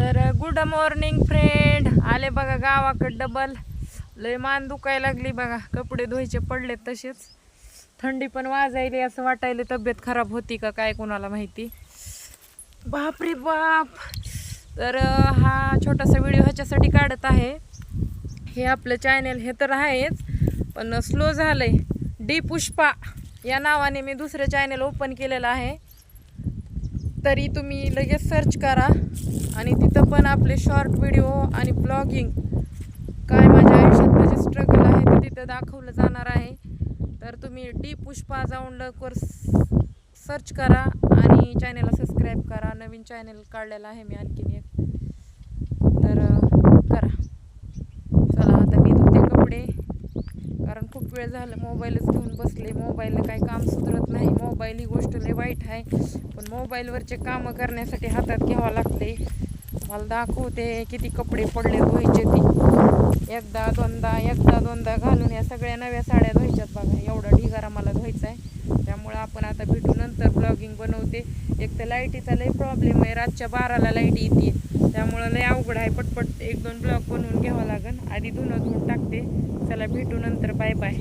तर good morning friend, आले बघा गावाकडे डबल. लय मान दुखायला लागली बघा, कपडे धुवायचे पडले तसेच. थंडी पण वाजायली, असं वाटायला तब्येत खराब होती का काय कोणाला माहिती. बापरे बाप. तर हा छोटासा व्हिडिओ ह्याच्यासाठी काढत आहे. हे आपलं चॅनल हे तर आहेच, पण स्लो झालंय. डी पुष्पा या नावाने मी दुसरं चॅनल ओपन केलेलं आहे. तरी तुम्ही लगेच सर्च करा आणि तिथं पण आपले शॉर्ट व्हिडिओ आणि ब्लॉगिंग, काय माझ्या आयुष्यात माझे स्ट्रगल आहे ते तिथं दाखवलं जाणार आहे. तर तुम्ही डी पुष्पा जाऊन लवकर सर्च करा आणि चॅनलला सबस्क्राईब करा. नवीन चॅनल काढलेला आहे मी आणखीन एक, तर करा. चला आता मी धुते कपडे, कारण खूप वेळ झालं मोबाईलच घेऊन बसले. मोबाईलला काही काम सुधरत नाही. मोबाईल ही गोष्ट लय वाईट आहे, पण मोबाईलवरचे कामं करण्यासाठी हातात घ्यावं लागते. मला दाखवते किती कपडे पडले धुवायचे. ती एकदा दोनदा घालून या सगळ्या नव्या साड्या धुवायच्यात बघा. एवढा ढिगारा मला धुवायचा आहे. त्यामुळे आपण आता भेटू, नंतर ब्लॉगिंग बनवते. एक तर लाईटीचा लय प्रॉब्लेम आहे, रातच्या 12ला लाईट येते, त्यामुळं लय अवघड आहे. पटपट 1-2 ब्लॉग बनवून घ्यावं लागेल. आधी धुवून टाकते. चला भेटू नंतर, बाय बाय.